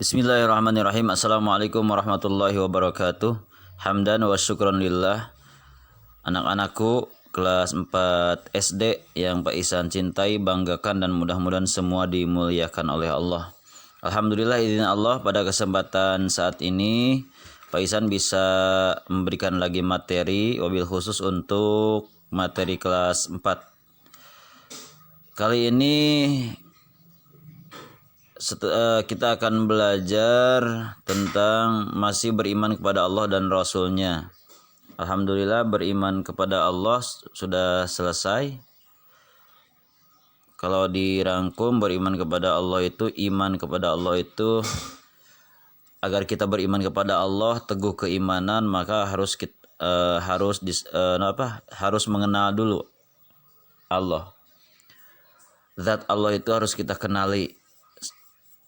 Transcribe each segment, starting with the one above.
Bismillahirrahmanirrahim. Assalamualaikum warahmatullahi wabarakatuh. Hamdan wa syukran lillah. Anak-anakku kelas 4 SD yang Pak Ihsan cintai, banggakan dan mudah-mudahan semua dimuliakan oleh Allah. Alhamdulillah, izin Allah pada kesempatan saat ini Pak Ihsan bisa memberikan lagi materi wabil khusus untuk materi kelas 4. Kali ini kita akan belajar tentang masih beriman kepada Allah dan Rasulnya. Alhamdulillah, beriman kepada Allah sudah selesai. Kalau dirangkum, beriman kepada Allah itu, iman kepada Allah itu, agar kita beriman kepada Allah, teguh keimanan, maka harus mengenal dulu Allah. Zat Allah itu harus kita kenali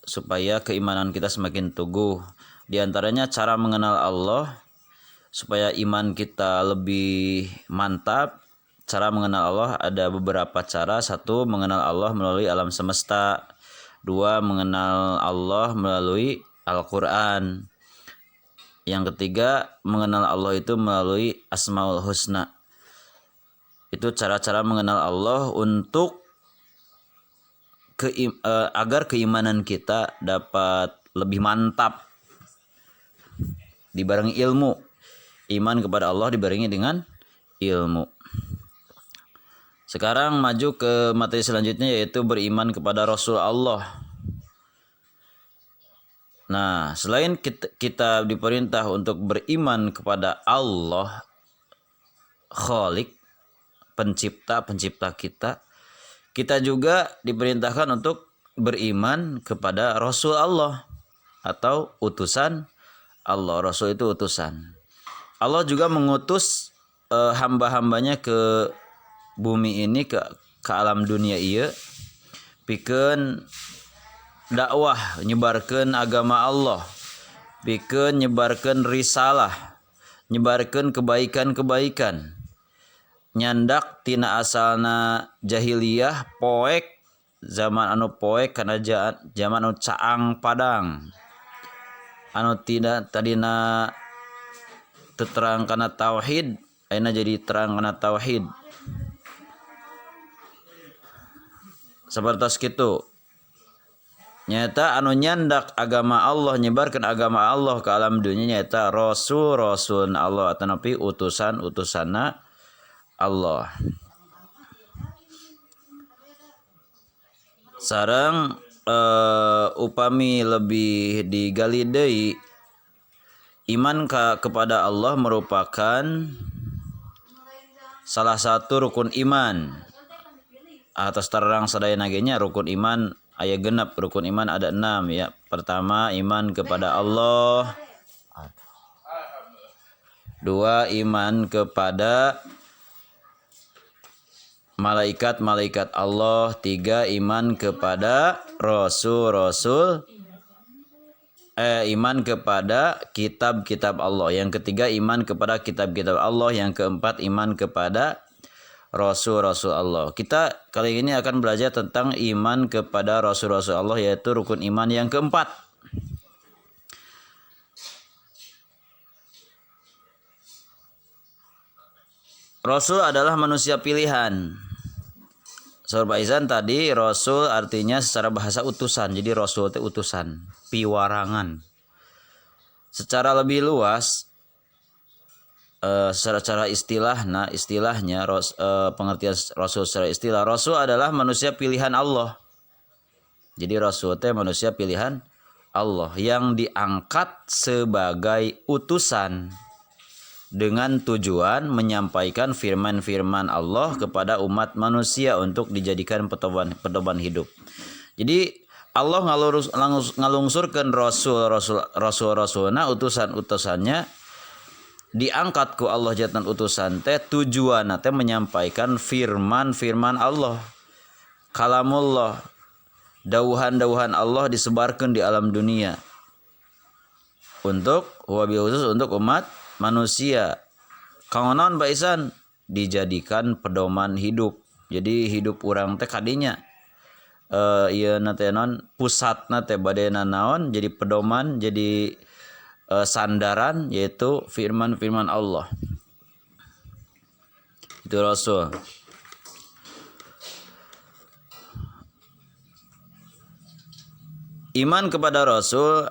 supaya keimanan kita semakin teguh. Di antaranya cara mengenal Allah supaya iman kita lebih mantap. Cara mengenal Allah ada beberapa cara. Satu, mengenal Allah melalui alam semesta. Dua, mengenal Allah melalui Al-Quran. Yang ketiga, mengenal Allah itu melalui Asmaul Husna. Itu cara-cara mengenal Allah untuk agar keimanan kita dapat lebih mantap dibarengi ilmu. Iman kepada Allah dibarengi dengan ilmu. Sekarang maju ke materi selanjutnya, yaitu beriman kepada Rasul Allah. Nah, selain kita diperintah untuk beriman kepada Allah Khalik, pencipta kita juga diperintahkan untuk beriman kepada Rasul Allah atau utusan Allah. Rasul itu utusan. Allah juga mengutus hamba-hambanya ke bumi ini, ke alam dunia ieu, pikeun dakwah, nyebarkeun agama Allah, pikeun nyebarkeun risalah, nyebarkeun kebaikan-kebaikan. Nyandak tina asalna jahiliyah poek, zaman anu poek karena zaman anu caang padang, anu tidak tadina terang kana tauhid, ayeuna jadi terang kana tauhid. Sapertos kitu. Nyata anu nyandak agama Allah, nyebarkeun agama Allah ke alam dunia nyata rasul Allah atau napi utusanna Allah. Sareng upami lebih digali deui, iman kepada Allah merupakan salah satu rukun iman. Atas terang sadayana ge nya rukun iman aya genep. Rukun iman ada 6 ya. Pertama, iman kepada Allah. Dua, iman kepada malaikat-malaikat Allah. Tiga, iman kepada rasul-rasul. Iman kepada kitab-kitab Allah. Yang ketiga, iman kepada kitab-kitab Allah. Yang keempat, iman kepada rasul-rasul Allah. Kita kali ini akan belajar tentang iman kepada rasul-rasul Allah, yaitu rukun iman yang keempat. Rasul adalah manusia pilihan. Saur Pak Ihsan tadi, Rasul artinya secara bahasa utusan. Jadi Rasul itu utusan, piwarangan. Secara lebih luas, secara istilahnya pengertian Rasul secara istilah, Rasul adalah manusia pilihan Allah. Jadi Rasul itu manusia pilihan Allah yang diangkat sebagai utusan dengan tujuan menyampaikan firman-firman Allah kepada umat manusia untuk dijadikan pedoman hidup. Jadi Allah ngalungsurkeun rasul-rasulna, utusan-utusannya diangkat ku Allah jatan utusan teh, tujuanna teh menyampaikan firman-firman Allah, kalamullah, dawuhan-dawuhan Allah disebarkan di alam dunia untuk wabil khusus untuk umat manusia. Kangonon Pak Ihsan dijadikan pedoman hidup. Jadi hidup urang teh kadinya ieu teh naon pusatna teh badena naon jadi pedoman jadi sandaran yaitu firman-firman Allah. Itu Rasul. Iman kepada Rasul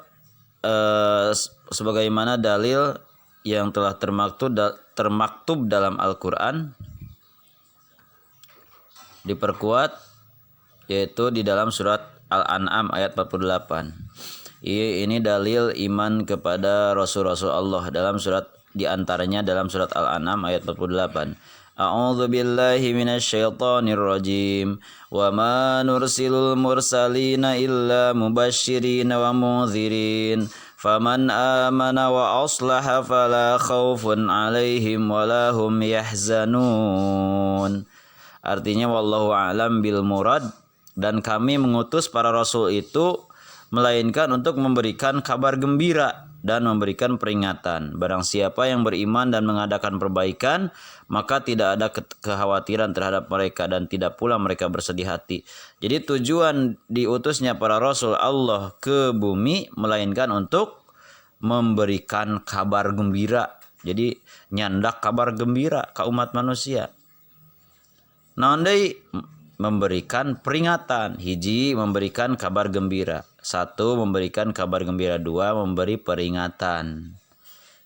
sebagaimana dalil yang telah termaktub dalam Al-Qur'an diperkuat yaitu di dalam surat Al-An'am ayat 48. Ini dalil iman kepada Rasul-Rasul Allah dalam surat diantaranya dalam surat Al-An'am ayat 48. A'udzu billahi minasyaitonir rajim. Wa ma nursilul mursalina illa mubasysyirin wa mundzirin. Faman amana wa aslaha fala khaufun 'alaihim wa la hum yahzanun. Artinya wallahu a'lam bil murad, dan kami mengutus para rasul itu melainkan untuk memberikan kabar gembira dan memberikan peringatan. Barang siapa yang beriman dan mengadakan perbaikan, maka tidak ada kekhawatiran terhadap mereka dan tidak pula mereka bersedih hati. Jadi tujuan diutusnya para rasul Allah ke bumi melainkan untuk memberikan kabar gembira. Jadi nyandak kabar gembira ke umat manusia. Naon deui memberikan peringatan, hiji memberikan kabar gembira, satu memberikan kabar gembira, dua memberi peringatan.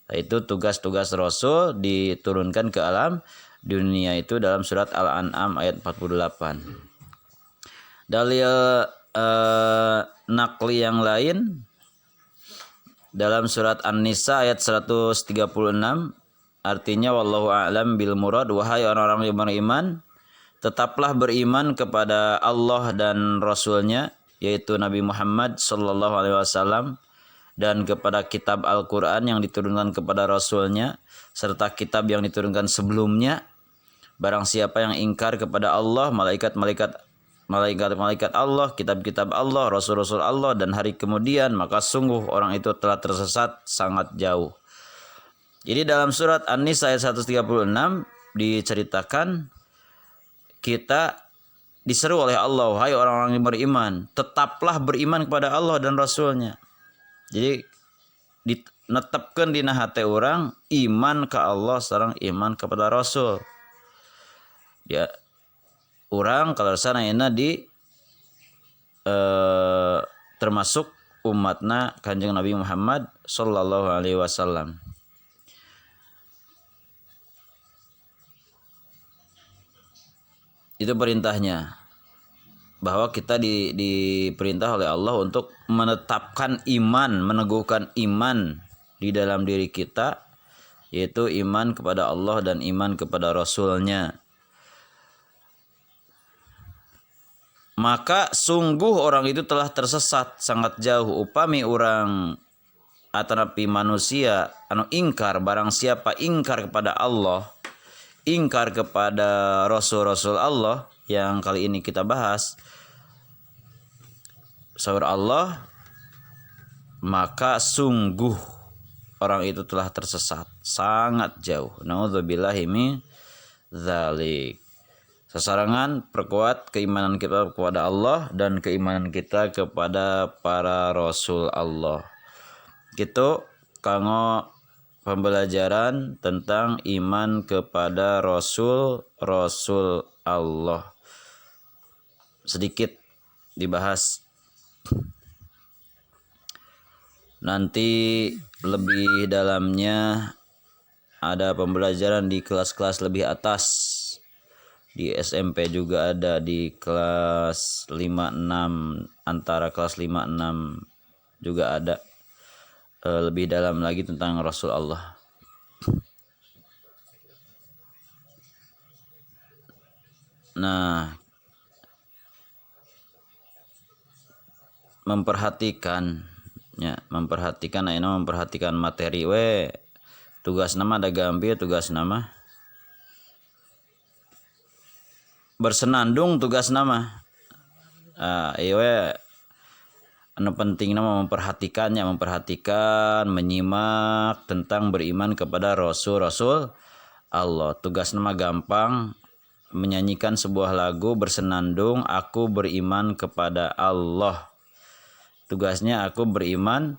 Itu tugas-tugas Rasul diturunkan ke alam dunia itu dalam surat Al-An'am ayat 48. Dalil nakli yang lain dalam surat An-Nisa ayat 136, artinya wallahu a'lam bil murad, wahai orang-orang yang beriman, tetaplah beriman kepada Allah dan Rasulnya, yaitu Nabi Muhammad sallallahu alaihi wasallam, dan kepada kitab Al-Quran yang diturunkan kepada Rasulnya, serta kitab yang diturunkan sebelumnya. Barang siapa yang ingkar kepada Allah, malaikat-malaikat Allah, kitab-kitab Allah, Rasul-Rasul Allah, dan hari kemudian, maka sungguh orang itu telah tersesat sangat jauh. Jadi dalam surat An-Nisa ayat 136 diceritakan kita diseru oleh Allah, hai orang-orang yang beriman, tetaplah beriman kepada Allah dan Rasulnya. Jadi dinetepkeun dina hate orang iman ke Allah sareng iman kepada Rasul. Ya, orang kalau sana ina di termasuk umatna Kanjeng Nabi Muhammad sallallahu alaihi wasallam. Itu perintahnya, bahwa kita diperintah oleh Allah untuk menetapkan iman, meneguhkan iman di dalam diri kita, yaitu iman kepada Allah dan iman kepada Rasulnya. Maka sungguh orang itu telah tersesat sangat jauh. Upami orang atanapi manusia anu ingkar, barang siapa ingkar kepada Allah, ingkar kepada Rasul-Rasul Allah yang kali ini kita bahas, sahur Allah, maka sungguh orang itu telah tersesat sangat jauh. Naudzubillahi min dzalik. Sesarangan perkuat keimanan kita kepada Allah dan keimanan kita kepada para Rasul Allah. Gitu kanggo pembelajaran tentang iman kepada Rasul Allah. Sedikit dibahas. Nanti lebih dalamnya ada pembelajaran di kelas-kelas lebih atas. Di SMP juga ada, di kelas 5-6, antara kelas 5-6 juga ada. Lebih dalam lagi tentang Rasul Allah. Nah, memperhatikan materi tugas nama ada gambir, tugas nama bersenandung, tugas nama anu penting nama memperhatikan, menyimak tentang beriman kepada Rasul Allah. Tugas nama gampang, menyanyikan sebuah lagu bersenandung aku beriman kepada Allah. Tugasnya aku beriman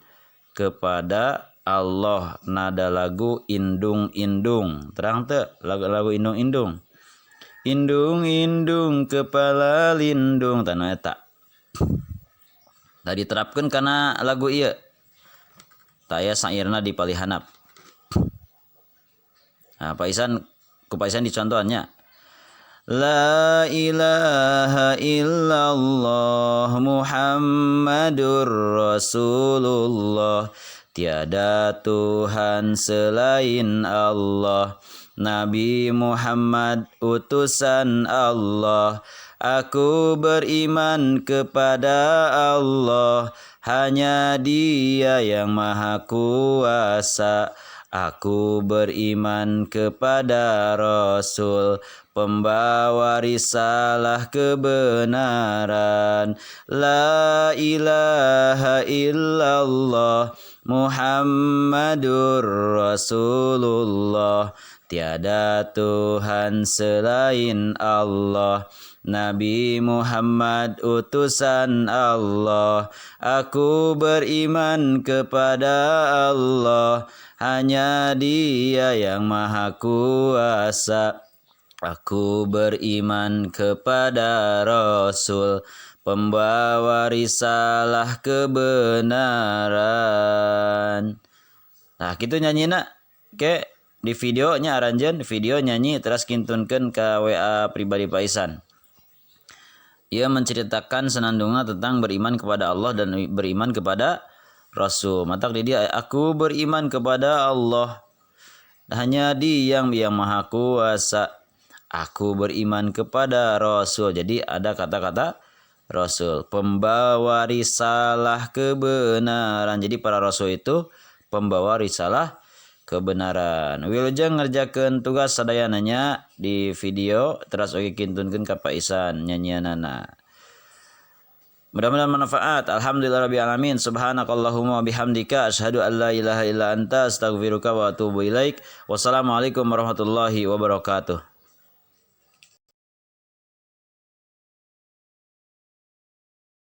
kepada Allah. Nada lagu indung-indung. Terang teu lagu indung-indung. Indung-indung kepala lindung tanah eta. Tadi terapkan karena lagu ieu. Taya sairna di palihanap. Nah, Pak Isan dicontohannya. La ilaha illallah Muhammadur Rasulullah. Tiada Tuhan selain Allah. Nabi Muhammad utusan Allah. Aku beriman kepada Allah. Hanya Dia yang Maha Kuasa. Aku beriman kepada Rasul, pembawa risalah kebenaran. La ilaha illallah Muhammadur Rasulullah. Tiada Tuhan selain Allah. Nabi Muhammad utusan Allah. Aku beriman kepada Allah. Hanya Dia yang Maha Kuasa. Aku beriman kepada Rasul, pembawa risalah kebenaran. Nah, gitu nyanyi nak. Oke, di videonya aranjen, video nyanyi terus kintunkeun ke WA pribadi Pak Isan. Ia menceritakan senandungnya tentang beriman kepada Allah dan beriman kepada Rasul. Matak di dia, aku beriman kepada Allah. Hanya Dia yang Maha Kuasa. Aku beriman kepada Rasul. Jadi ada kata-kata Rasul. Pembawa risalah kebenaran. Jadi para Rasul itu pembawa risalah kebenaran. Wilujeng ngerjakeun tugas sadayananya di video. Terus oke kintunkeun ka Pak Isan nyanyianana. Mudah-mudahan manfaat. Alhamdulillahirabbil alamin. Subhanakallahumma bihamdika asyhadu an la ilaha illa anta astaghfiruka wa atubu ilaik. Wassalamualaikum warahmatullahi wabarakatuh.